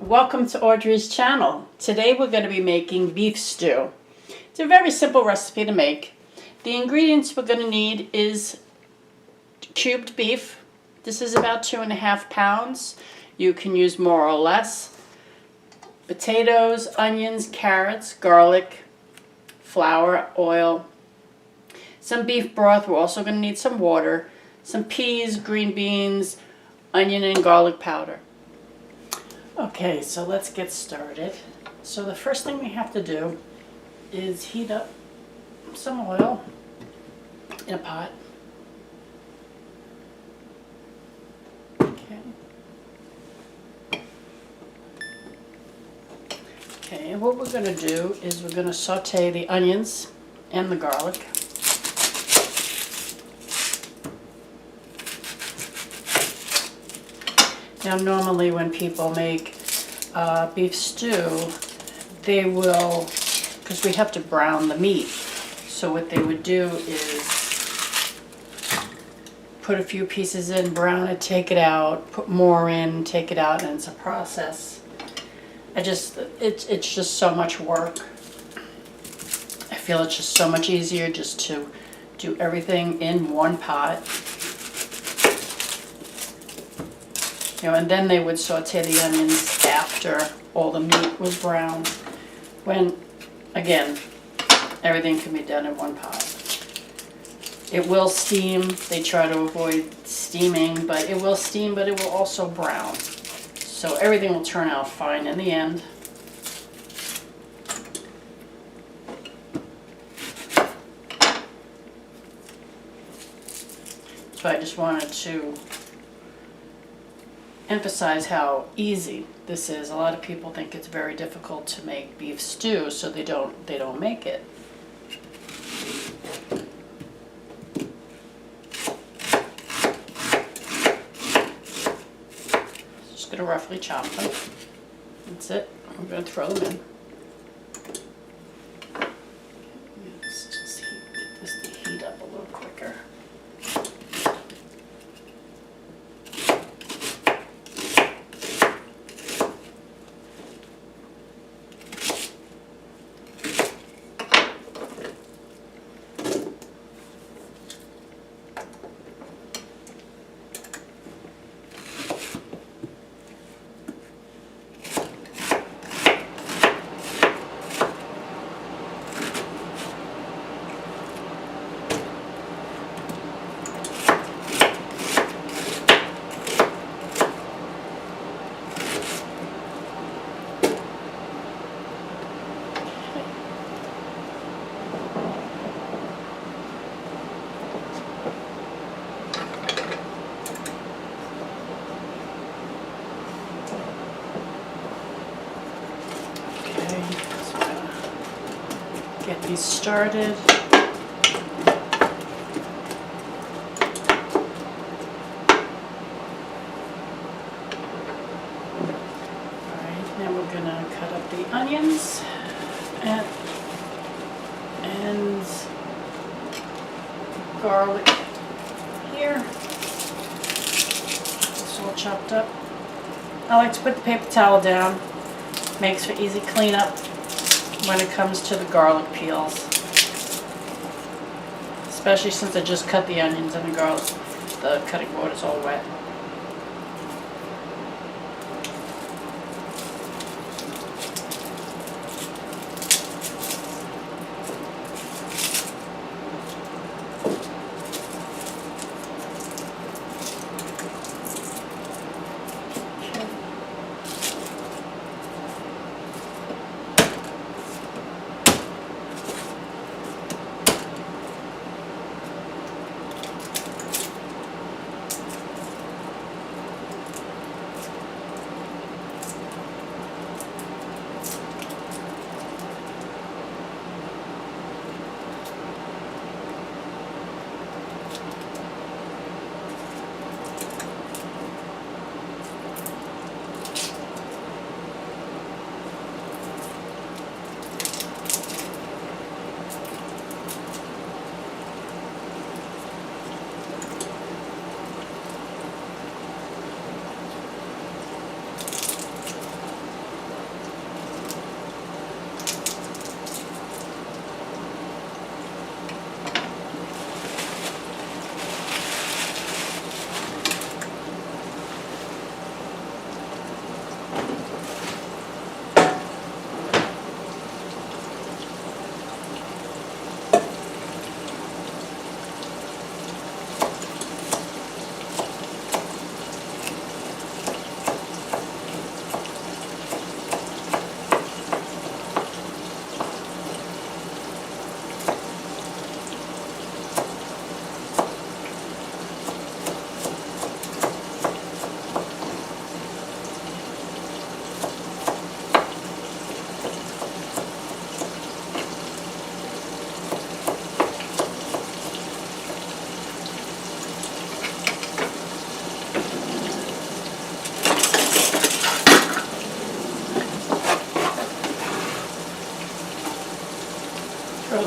Welcome to Audrey's channel. Today we're going to be making beef stew. It's a very simple recipe to make. The ingredients we're going to need is cubed beef. This is about 2.5 pounds. You can use more or less. Potatoes, onions, carrots, garlic, flour, oil, some beef broth. We're also going to need some water, some peas, green beans, onion and garlic powder. Okay, so let's get started. So the first thing we have to do is heat up some oil in a pot. Okay. Okay, and what we're going to do is we're going to saute the onions and the garlic. Now normally when people make beef stew, they will, because we have to brown the meat, so what they would do is put a few pieces in, brown it, take it out, put more in, take it out, and it's a process. It's just so much work. I feel it's just so much easier just to do everything in one pot. You know, and then they would saute the onions after all the meat was browned. When, again, everything can be done in one pot. It will steam. They try to avoid steaming, but it will steam, but it will also brown. So everything will turn out fine in the end. So I just wanted to emphasize how easy this is. A lot of people think it's very difficult to make beef stew, so they don't make it. Just going to roughly chop them. That's it. I'm going to throw them in. Let's just get this to heat up a little quicker. Get these started. Alright, now we're going to cut up the onions and garlic here. It's all chopped up. I like to put the paper towel down. Makes for easy cleanup when it comes to the garlic peels, especially since I just cut the onions and the garlic. The cutting board is all wet.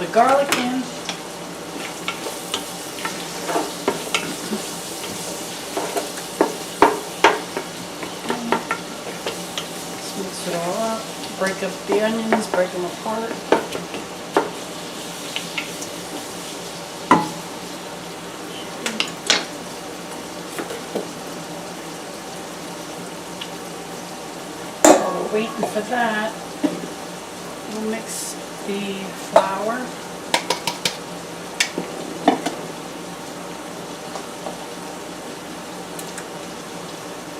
the garlic in. Just mix it all up. Break up the onions, break them apart. While we're waiting for that, we'll mix the flour.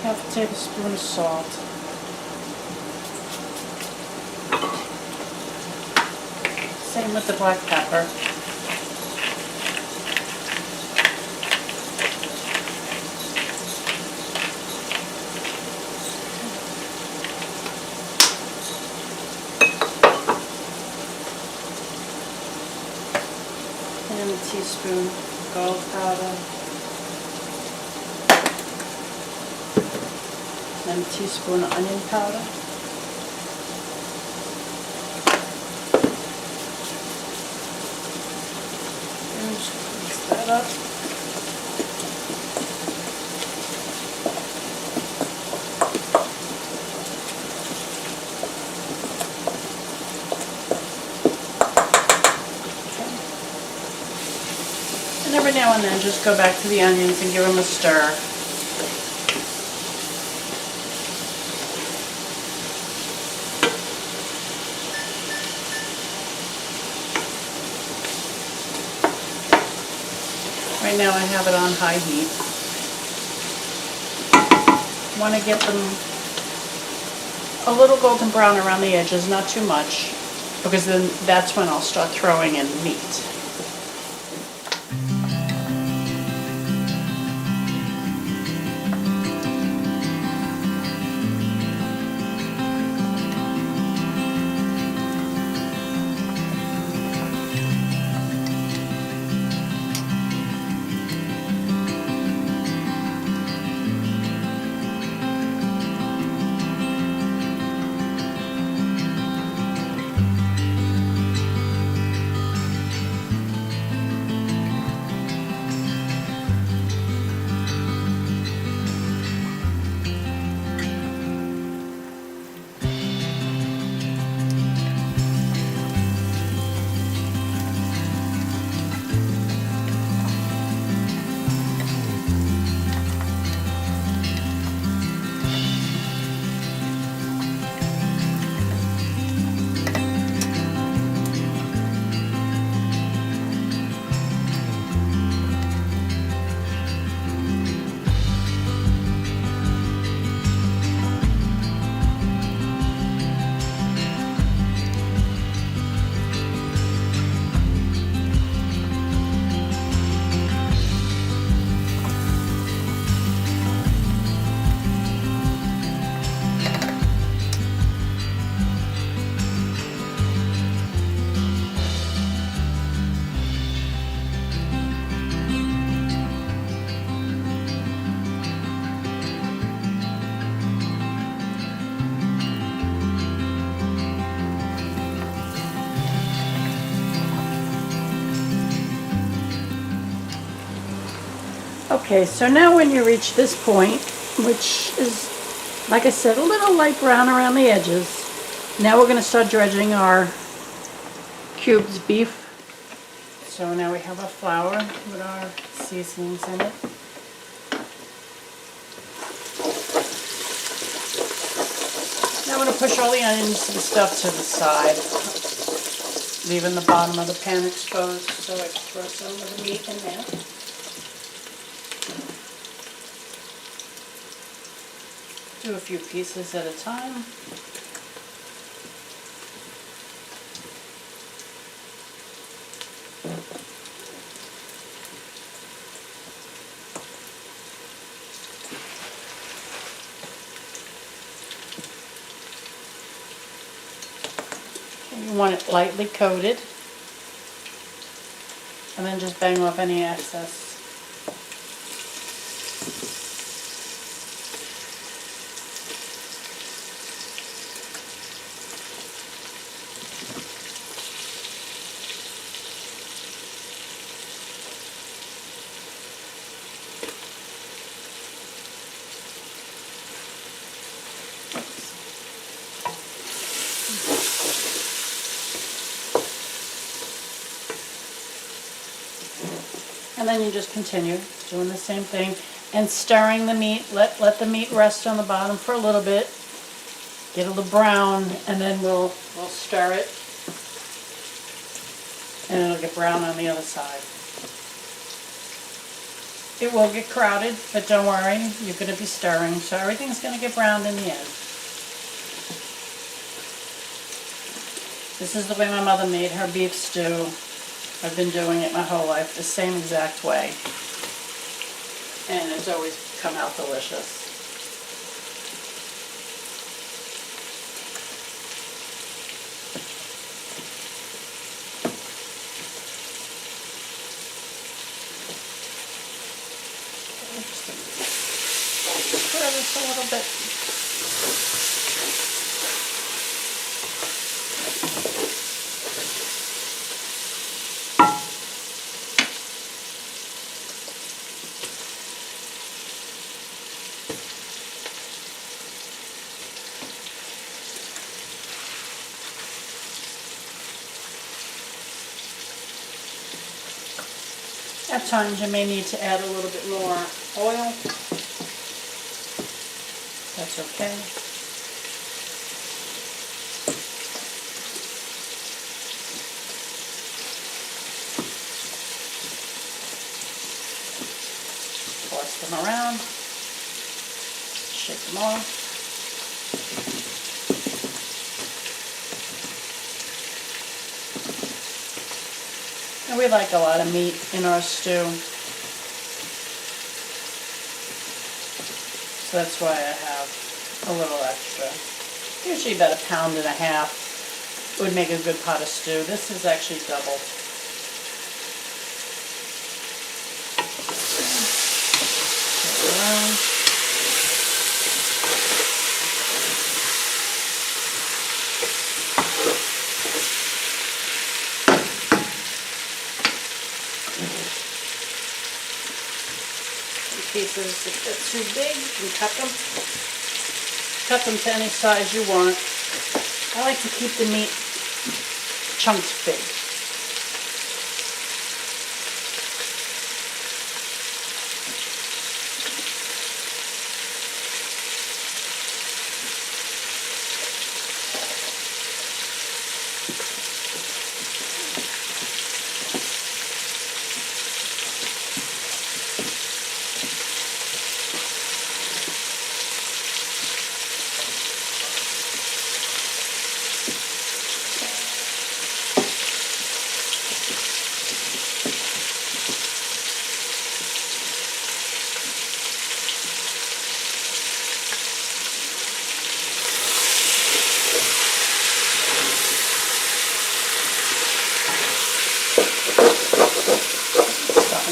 Half a tablespoon of salt. Same with the black pepper. And a teaspoon garlic powder. And a teaspoon of onion powder. And just mix that up. And every now and then just go back to the onions and give them a stir. Right now I have it on high heat. Want to get them a little golden brown around the edges, not too much, because then that's when I'll start throwing in meat. Okay, so now when you reach this point, which is, like I said, a little light brown around the edges, now we're going to start dredging our cubed beef. So now we have our flour with our seasonings in it. Now I'm going to push all the onions and stuff to the side, leaving the bottom of the pan exposed so I can throw some of the meat in there. Do a few pieces at a time. You want it lightly coated, and then just bang off any excess. And then you just continue doing the same thing and stirring the meat. Let the meat rest on the bottom for a little bit. Get a little brown, and then we'll stir it. And it'll get brown on the other side. It will get crowded, but don't worry, you're going to be stirring, so everything's going to get browned in the end. This is the way my mother made her beef stew. I've been doing it my whole life the same exact way. And it's always come out delicious. Stir this a little bit. At times you may need to add a little bit more oil. That's okay. Toss them around. Shake them off. And we like a lot of meat in our stew. So that's why I have a little extra. Usually about 1.5 pounds would make a good pot of stew. This is actually double. Pieces, if they're too big, you can cut them. Cut them to any size you want. I like to keep the meat chunks big.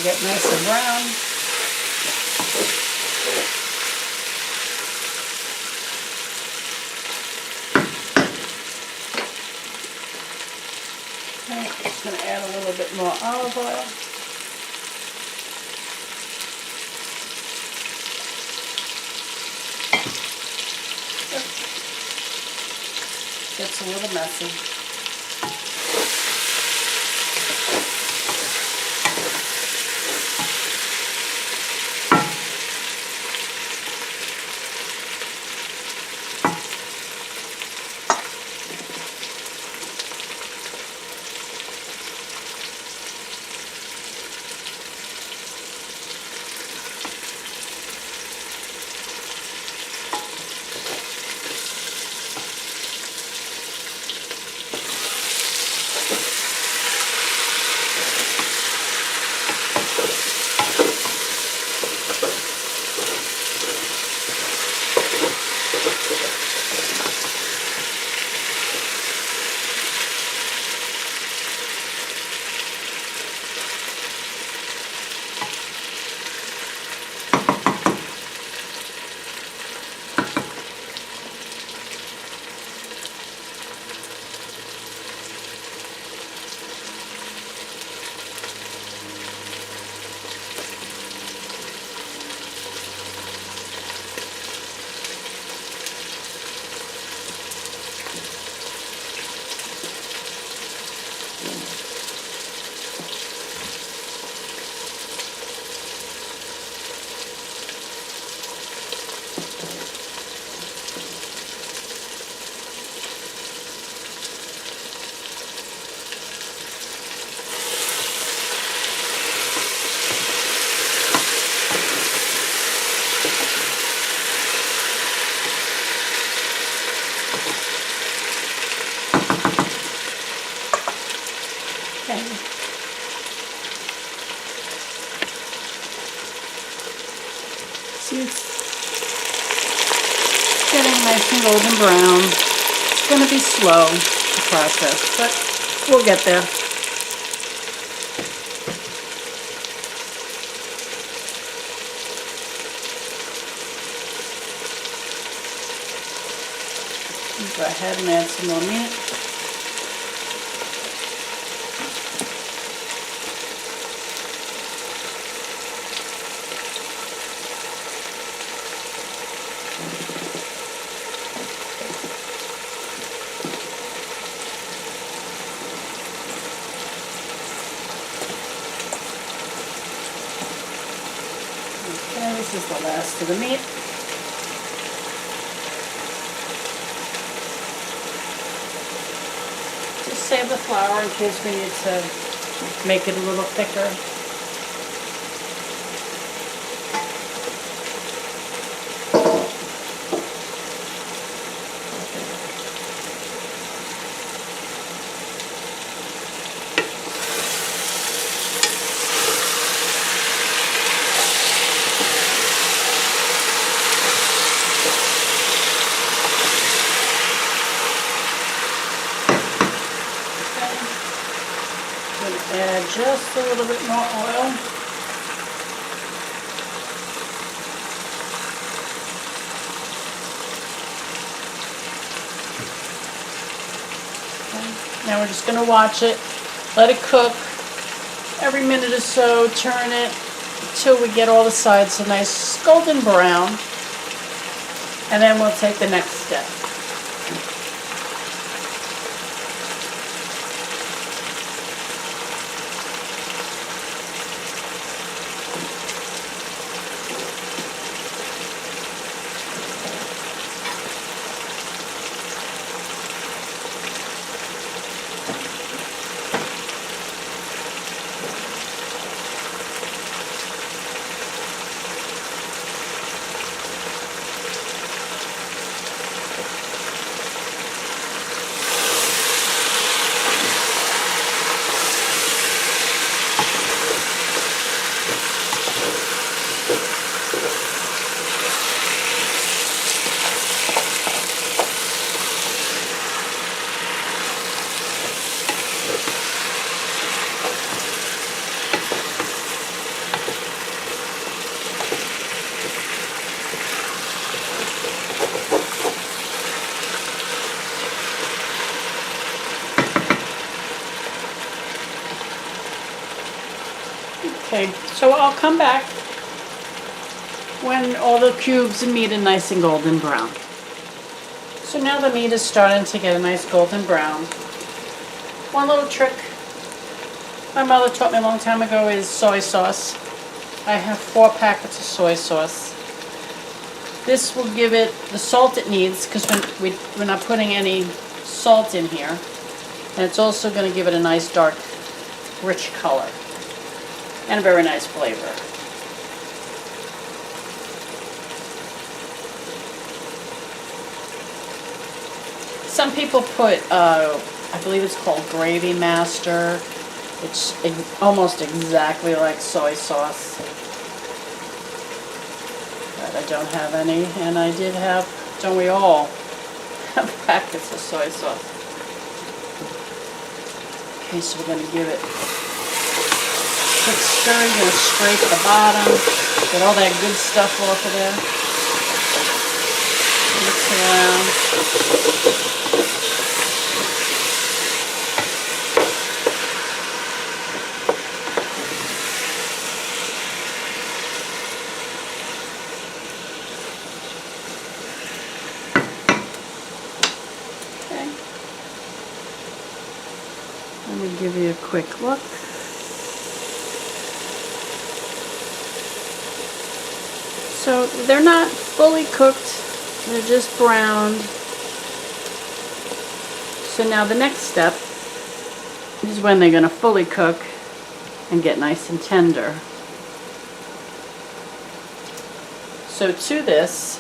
Get nice and brown. Okay, just going to add a little bit more olive oil. Gets a little messy. nice and golden brown. It's going to be slow, the process, but we'll get there. Go ahead and add some more meat. Okay, this is the last of the meat. Save the flour in case we need to make it a little thicker. Add just a little bit more oil. Okay. Now we're just going to watch it, let it cook every minute or so, turn it until we get all the sides a nice golden brown, and then we'll take the next step. Okay, so I'll come back when all the cubes of meat are nice and golden brown. So now the meat is starting to get a nice golden brown. One little trick my mother taught me a long time ago is soy sauce. I have 4 packets of soy sauce. This will give it the salt it needs because we're not putting any salt in here. And it's also going to give it a nice dark, rich color and a very nice flavor. Some people put, I believe it's called Gravy Master. It's almost exactly like soy sauce. But I don't have any, and I did have, don't we all, have packets of soy sauce. Okay, so we're going to give it a quick stir. You're going to scrape the bottom, get all that good stuff off of there. Mix it around. Let me give you a quick look. So they're not fully cooked, they're just browned. So now the next step is when they're going to fully cook and get nice and tender. So to this,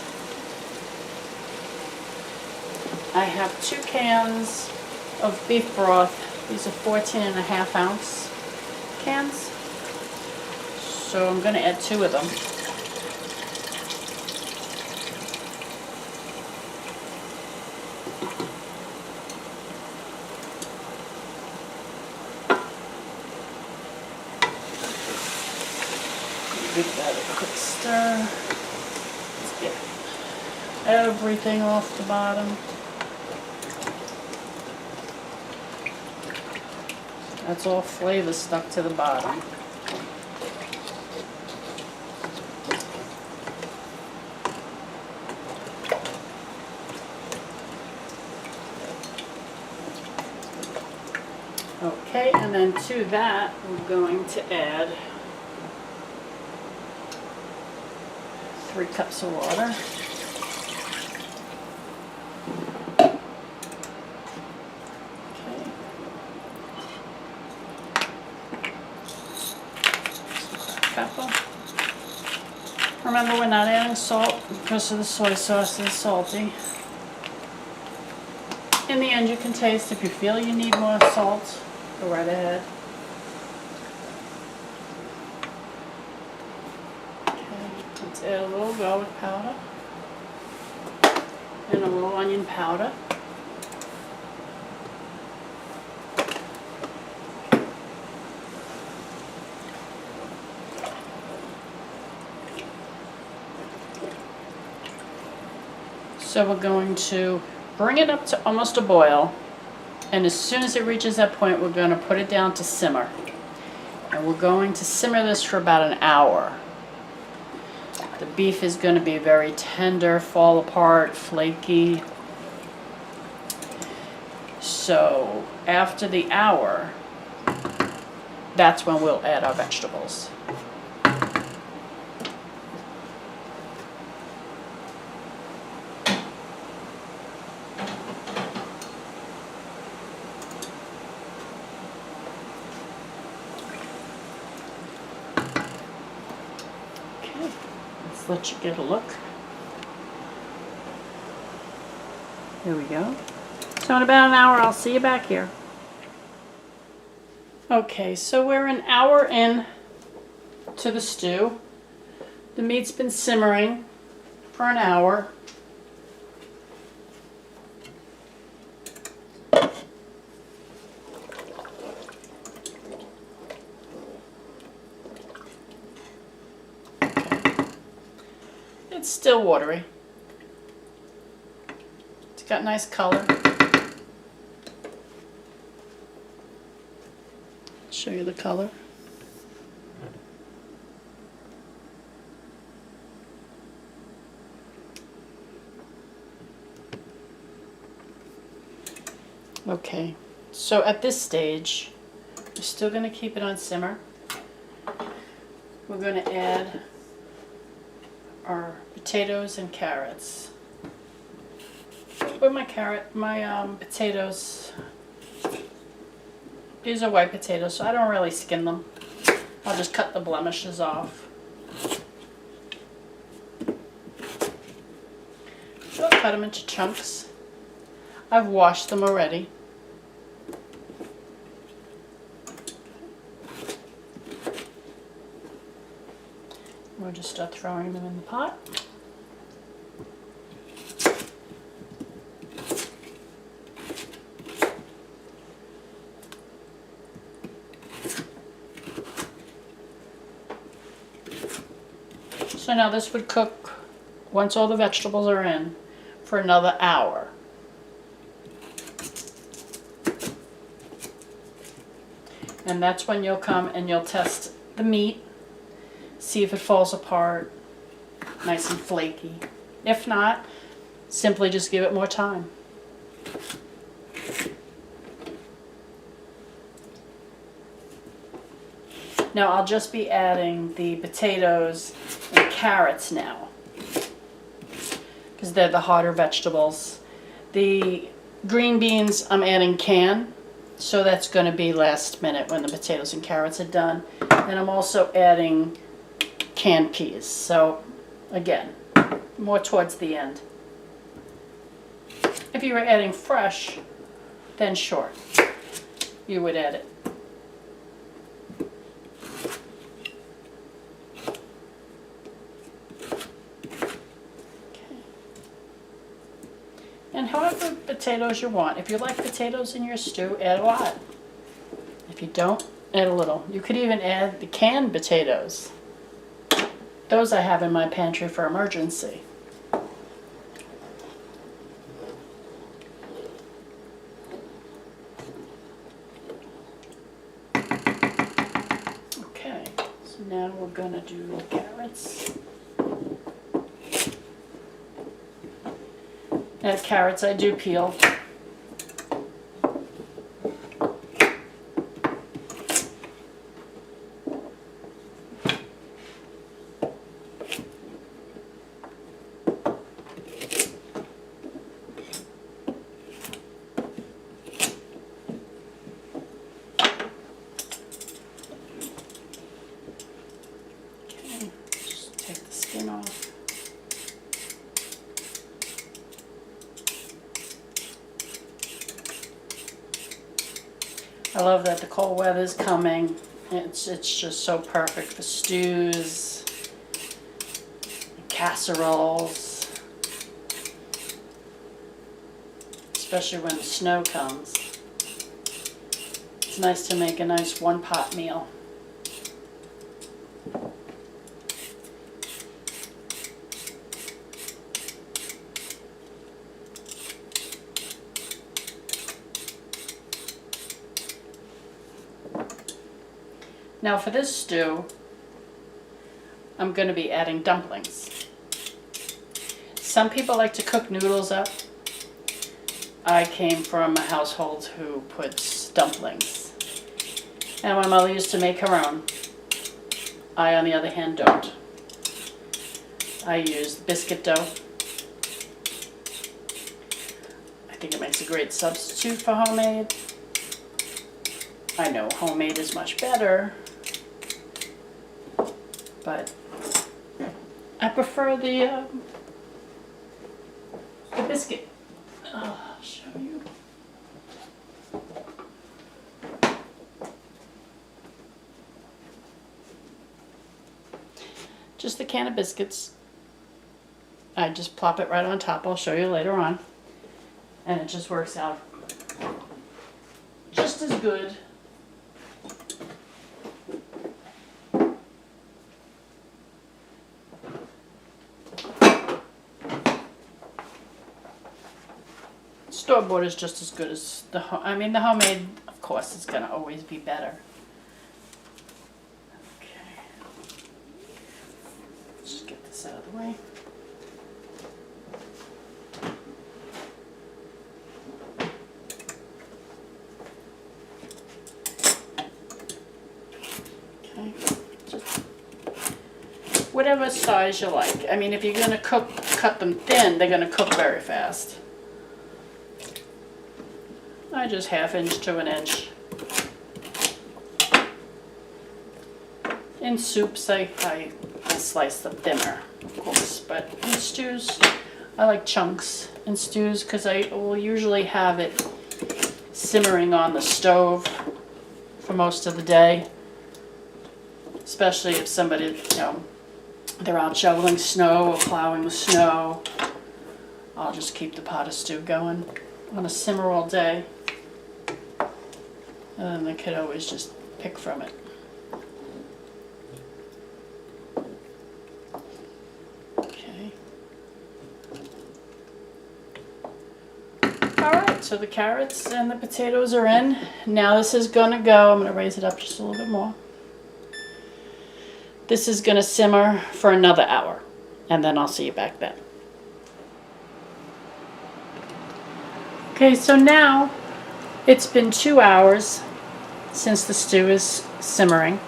I have 2 cans of beef broth. These are 14.5 ounce cans. So I'm going to add 2 of them. Give that a quick stir. Let's get everything off the bottom. That's all flavor stuck to the bottom. Okay, and then to that we're going to add 3 cups of water. Okay. Pepper. Remember, we're not adding salt because of the soy sauce is salty. In the end, you can taste. If you feel you need more salt, go right ahead. Let's add a little garlic powder and a little onion powder. So we're going to bring it up to almost a boil, and as soon as it reaches that point, we're going to put it down to simmer. And we're going to simmer this for about an hour. The beef is going to be very tender, fall apart, flaky. So after the hour, that's when we'll add our vegetables. Let you get a look. There we go. So in about an hour, I'll see you back here. Okay, so we're an hour in to the stew. The meat's been simmering for an hour. It's still watery. It's got nice color. Show you the color. Okay, so at this stage, we're still going to keep it on simmer. We're going to add our potatoes and carrots. With my potatoes, these are white potatoes, so I don't really skin them. I'll just cut the blemishes off. So I'll cut them into chunks. I've washed them already. We'll just start throwing them in the pot. So now this would cook, once all the vegetables are in, for another hour. And that's when you'll come and you'll test the meat. See if it falls apart, nice and flaky. If not, simply just give it more time. Now I'll just be adding the potatoes and carrots now, because they're the hotter vegetables. The green beans I'm adding canned, so that's going to be last minute when the potatoes and carrots are done. And I'm also adding canned peas, so again, more towards the end. If you were adding fresh, then sure, you would add it. Okay. And however potatoes you want. If you like potatoes in your stew, add a lot. If you don't, add a little. You could even add the canned potatoes. Those I have in my pantry for emergency. Okay, so now we're gonna do the carrots. And carrots I do peel. Okay, just take the skin off. I love that the cold weather's coming. It's just so perfect for stews, casseroles, especially when the snow comes. It's nice to make a nice one-pot meal. Now for this stew, I'm going to be adding dumplings. Some people like to cook noodles up. I came from a household who puts dumplings. And my mother used to make her own. I, on the other hand, don't. I use biscuit dough. I think it makes a great substitute for homemade. I know homemade is much better, but I prefer the biscuit. I'll show you. Just the can of biscuits. I just plop it right on top. I'll show you later on. And it just works out just as good. Store-bought is just as good as the the homemade, of course, is going to always be better. Okay. Just get this out of the way. Okay. Just whatever size you like. I mean, if you're going to cut them thin, they're going to cook very fast. I just 1/2 inch to 1 inch. In soups, I slice them thinner, of course, but in stews, I like chunks in stews because I will usually have it simmering on the stove for most of the day, especially if somebody, they're out shoveling snow or plowing the snow. I'll just keep the pot of stew going on a simmer all day. And then they could always just pick from it. Okay. Alright, so the carrots and the potatoes are in. Now this is going to go, I'm going to raise it up just a little bit more. This is going to simmer for another hour. And then I'll see you back then. Okay, so now it's been 2 hours since the stew is simmering.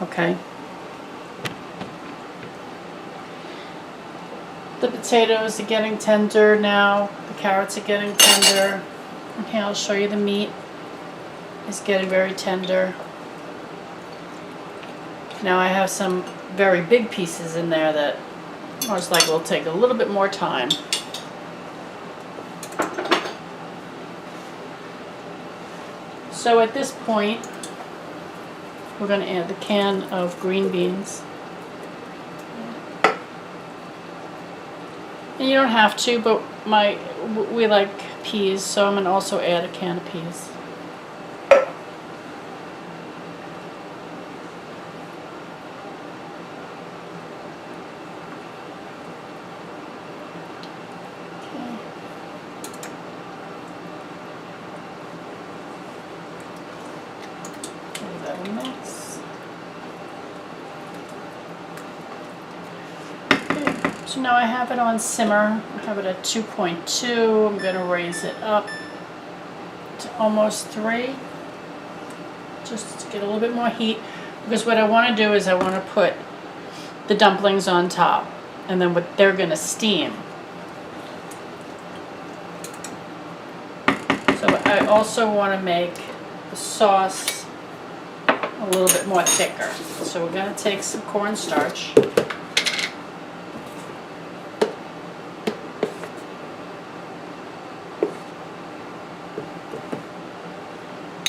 Okay. The potatoes are getting tender now. The carrots are getting tender. Okay, I'll show you the meat. It's getting very tender. Now I have some very big pieces in there that most likely will take a little bit more time. So at this point, we're going to add the can of green beans. And you don't have to, but we like peas, so I'm going to also add a can of peas. So now I have it on simmer. I have it at 2.2. I'm going to raise it up to almost 3, just to get a little bit more heat, because what I want to do is I want to put the dumplings on top, and then what they're going to steam. So I also want to make the sauce a little bit more thicker. So we're going to take some cornstarch.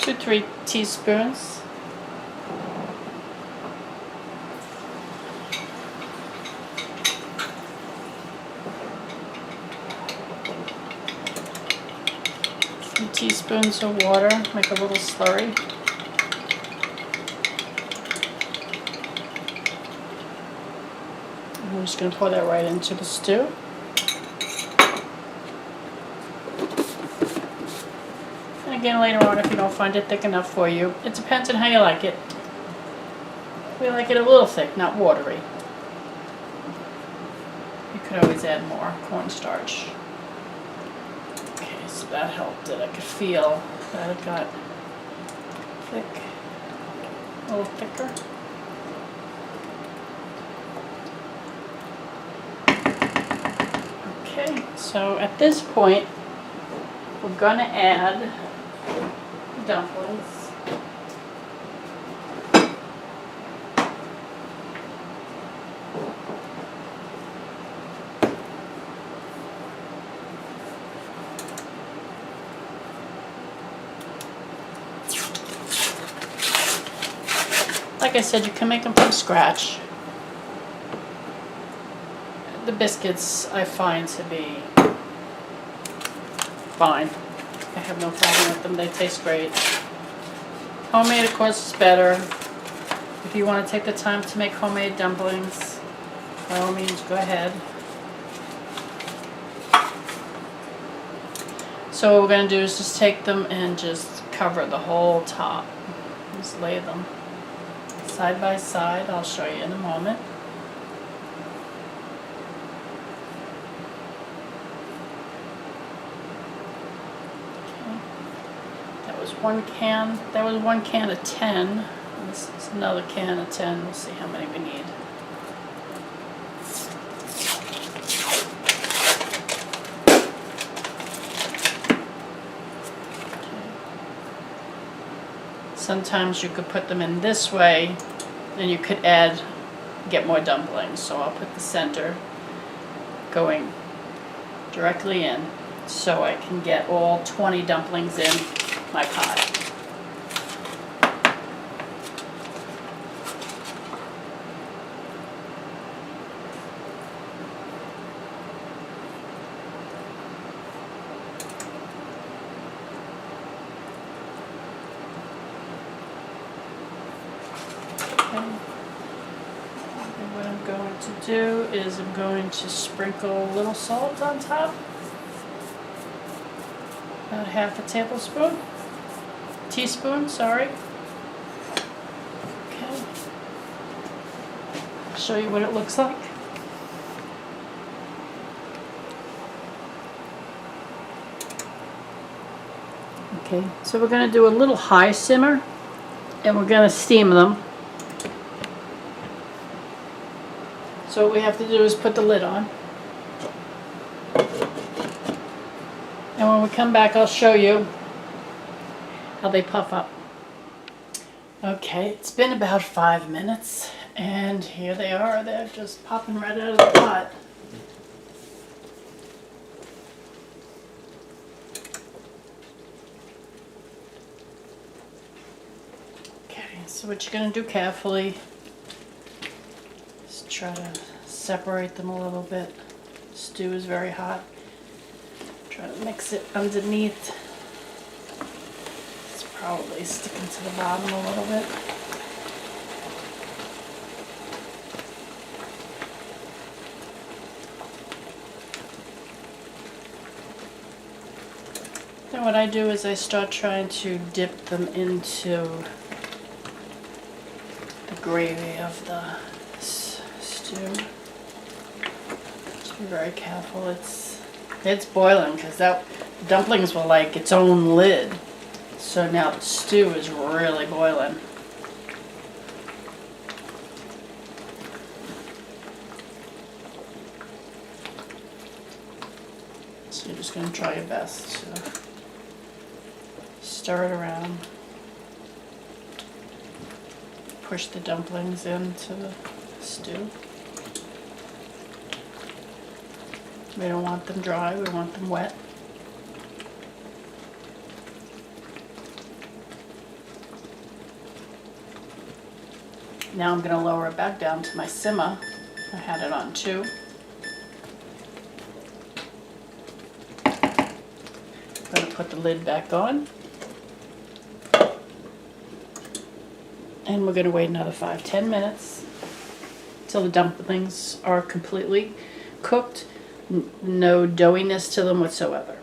2-3 teaspoons. Few teaspoons of water, make a little slurry. I'm just going to pour that right into the stew. And again, later on, if you don't find it thick enough for you, it depends on how you like it. We like it a little thick, not watery. You could always add more cornstarch. Okay, so that helped it. I could feel that it got thick, a little thicker. Okay, so at this point, we're going to add dumplings. Like I said, you can make them from scratch. The biscuits I find to be fine. I have no problem with them. They taste great. Homemade, of course, is better. If you want to take the time to make homemade dumplings, by all means, go ahead. So what we're going to do is just take them and just cover the whole top. Just lay them side by side. I'll show you in a moment. One can, that was 1 can of 10. And this is another can of 10. We'll see how many we need. Okay. Sometimes you could put them in this way, and you could get more dumplings. So I'll put the center going directly in, so I can get all 20 dumplings in my pot. Okay. And what I'm going to do is I'm going to sprinkle a little salt on top. About half a teaspoon, sorry. Okay. I'll show you what it looks like. Okay, so we're going to do a little high simmer, and we're going to steam them. So what we have to do is put the lid on. And when we come back, I'll show you how they puff up. Okay, it's been about 5 minutes, and here they are. They're just popping right out of the pot. Okay, so what you're going to do carefully is try to separate them a little bit. Stew is very hot. Try to mix it underneath. It's probably sticking to the bottom a little bit. Then what I do is I start trying to dip them into the gravy of the stew. Just be very careful. It's boiling because that dumplings were like its own lid. So now the stew is really boiling. So you're just going to try your best to stir it around. Push the dumplings into the stew. We don't want them dry, we want them wet. Now I'm going to lower it back down to my simmer. I had it on 2. I'm going to put the lid back on. And we're going to wait another 5-10 minutes till the dumplings are completely cooked. No doughiness to them whatsoever.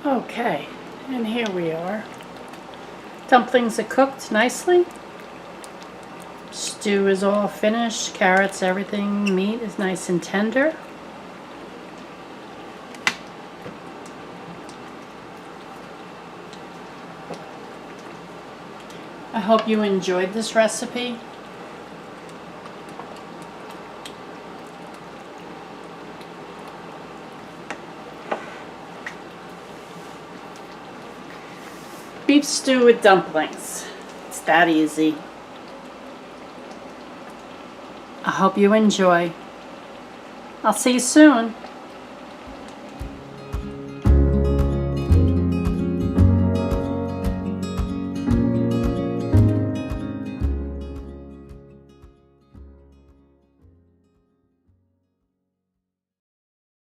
Okay, and here we are. Dumplings are cooked nicely. Stew is all finished. Carrots, everything, meat is nice and tender. I hope you enjoyed this recipe. Beef stew with dumplings. It's that easy. I hope you enjoy. I'll see you soon.